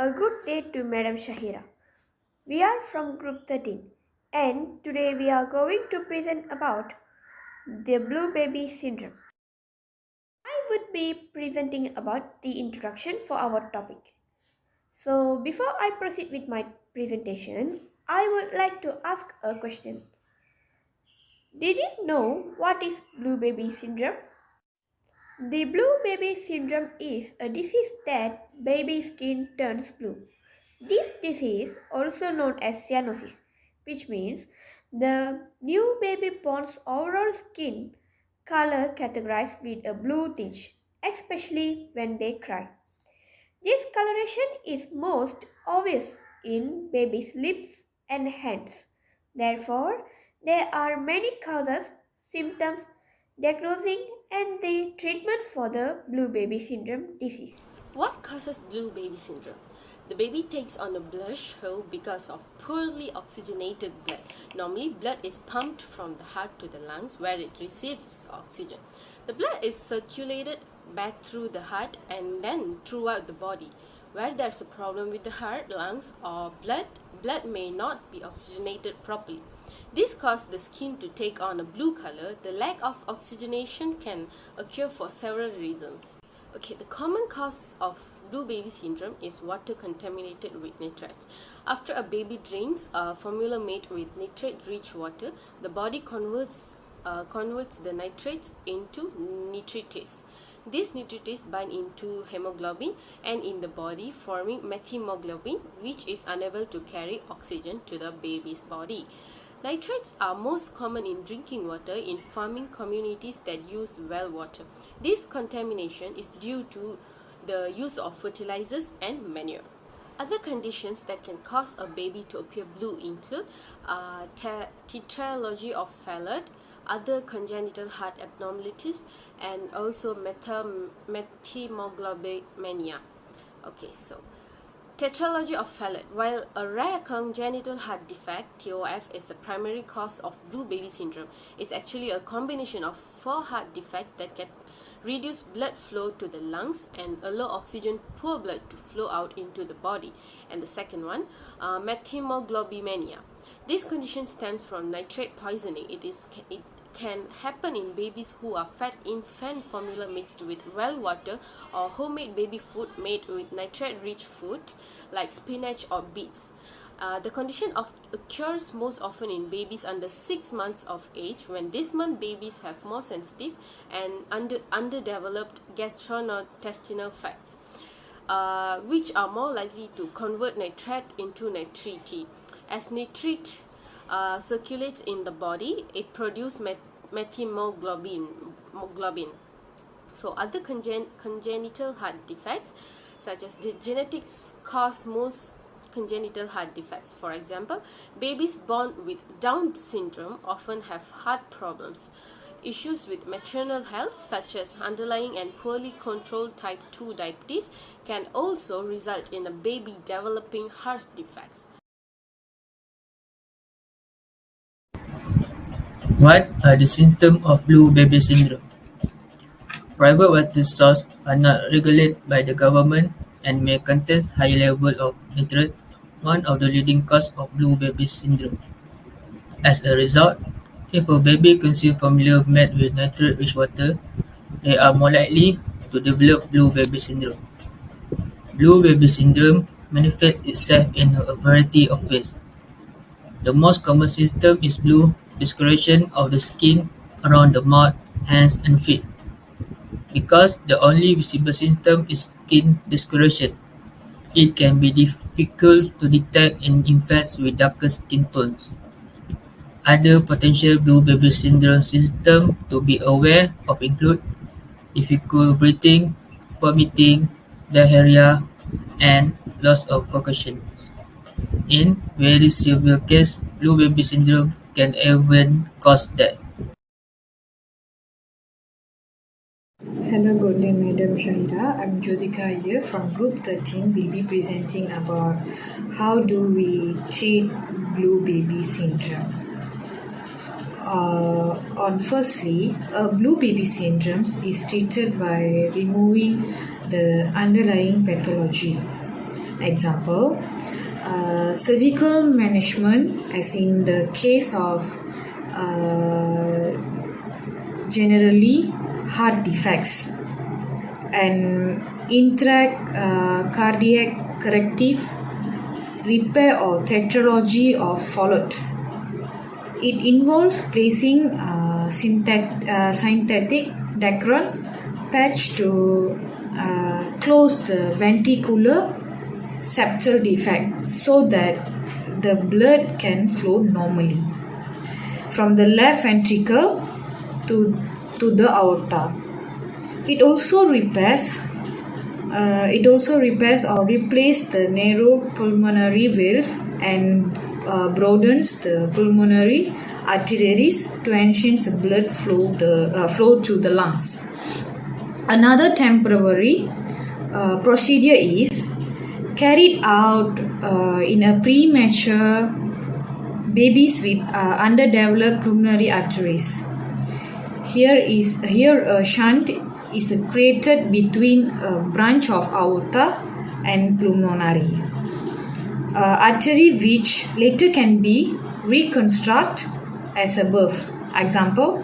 A good day to Madam Shahira. We are from Group 13 and today we are going to present about the blue baby syndrome. I would be presenting about the introduction for our topic. So before I proceed with my presentation, I would like to ask a question. Did you know what is blue baby syndrome? The blue baby syndrome is a disease that baby skin turns blue. This disease, also known as cyanosis, which means the new baby born's overall skin color categorized with a blue tinge, especially when they cry. This coloration is most obvious in baby's lips and hands. Therefore, there are many causes, symptoms, diagnosing, and the treatment for the blue baby syndrome disease. What causes blue baby syndrome? The baby takes on a blush hue because of poorly oxygenated blood. Normally, blood is pumped from the heart to the lungs where it receives oxygen. The blood is circulated back through the heart and then throughout the body. Where there's a problem with the heart, lungs, or blood may not be oxygenated properly. This causes the skin to take on a blue color. The lack of oxygenation can occur for several reasons. Okay, the common cause of blue baby syndrome is water contaminated with nitrates. After a baby drinks a formula made with nitrate-rich water, the body converts the nitrates into nitrates. These nitrates bind into hemoglobin and in the body, forming methemoglobin, which is unable to carry oxygen to the baby's body. Nitrates are most common in drinking water in farming communities that use well water. This contamination is due to the use of fertilizers and manure. Other conditions that can cause a baby to appear blue include tetralogy of Fallot, other congenital heart abnormalities, and also methemoglobinemia. Okay, so tetralogy of Fallot. While a rare congenital heart defect, TOF, is a primary cause of blue baby syndrome, it's actually a combination of 4 heart defects that can reduce blood flow to the lungs and allow oxygen poor blood to flow out into the body. And the second one, methemoglobinemia. This condition stems from nitrate poisoning. It can happen in babies who are fed infant formula mixed with well water or homemade baby food made with nitrate-rich foods like spinach or beets. The condition occurs most often in babies under 6 months of age, when this month babies have more sensitive and underdeveloped gastrointestinal tracts, which are more likely to convert nitrate into nitrite. As nitrate circulates in the body, it produces methemoglobin. So other congenital heart defects such as the genetics cause most congenital heart defects. For example, babies born with Down syndrome often have heart problems. Issues with maternal health such as underlying and poorly controlled type 2 diabetes can also result in a baby developing heart defects. What are the symptoms of blue baby syndrome? Private water sources are not regulated by the government and may contain high levels of nitrate, one of the leading causes of blue baby syndrome. As a result, if a baby consumes formula made with nitrate-rich water, they are more likely to develop blue baby syndrome. Blue baby syndrome manifests itself in a variety of ways. The most common symptom is blue discoloration of the skin around the mouth, hands, and feet. Because the only visible symptom is skin discoloration, it can be difficult to detect in infants with darker skin tones. Other potential blue baby syndrome symptoms to be aware of include difficult breathing, vomiting, diarrhea, and loss of concussions. In very severe cases, blue baby syndrome can even cause death. Hello, good day, Madam Shahira. I'm Jyotika here from Group 13. We'll be presenting about how do we treat blue baby syndrome. Firstly, blue baby syndrome is treated by removing the underlying pathology. Example, surgical management, as in the case of generally heart defects, and cardiac corrective repair or tetralogy of followed. It involves placing synthetic Dacron patch to close the ventricular septal defect so that the blood can flow normally from the left ventricle to the aorta. It also repairs or replaces the narrow pulmonary valve and broadens the pulmonary arteries to enhance the blood flow to the lungs. Another temporary procedure is carried out in a premature babies with underdeveloped pulmonary arteries. Here a shunt is created between a branch of aorta and pulmonary artery, which later can be reconstructed as above. Example,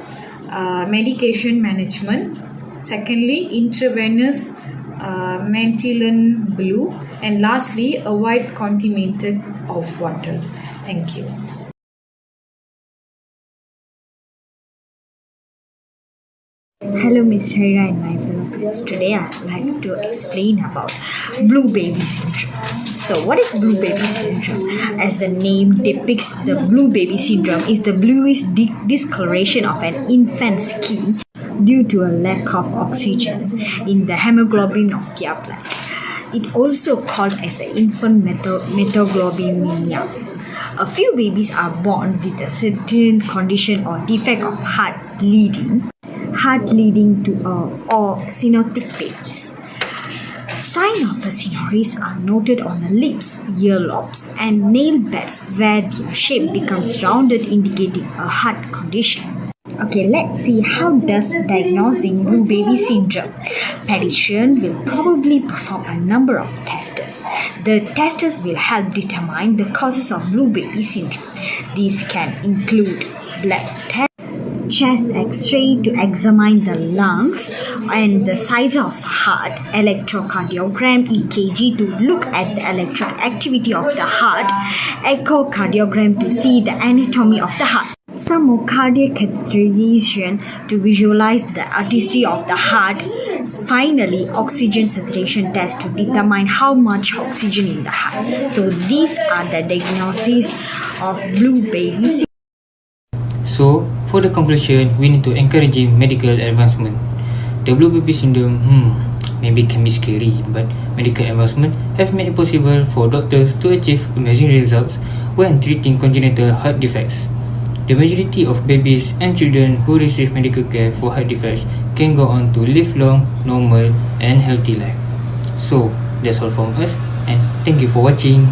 medication management. Secondly, intravenous methylene blue, and lastly, avoid contaminated of water. Thank you. Hello, Ms. Shaira and my fellow friends. Today I'd like to explain about blue baby syndrome. So, what is blue baby syndrome? As the name depicts, the blue baby syndrome is the bluish discoloration of an infant's skin due to a lack of oxygen in the hemoglobin of their blood. It also called as an infant metaglobinemia. A few babies are born with a certain condition or defect of heart leading to or cyanotic babies. Signs of a cyanosis are noted on the lips, earlobes, and nail beds where their shape becomes rounded, indicating a heart condition. Okay, let's see how does diagnosing blue baby syndrome. Pediatrician will probably perform a number of tests. The tests will help determine the causes of blue baby syndrome. These can include blood test, chest x-ray to examine the lungs and the size of heart, electrocardiogram EKG to look at the electrical activity of the heart, echocardiogram to see the anatomy of the heart. Some more cardiac catheterization to visualize the artistry of the heart. Finally, oxygen saturation test to determine how much oxygen in the heart. So these are the diagnoses of blue baby syndrome. So, for the conclusion, we need to encourage medical advancement. The blue baby syndrome, maybe can be scary, but medical advancement have made it possible for doctors to achieve amazing results when treating congenital heart defects. The majority of babies and children who receive medical care for heart defects can go on to live long, normal, and healthy life. So, that's all from us, and thank you for watching.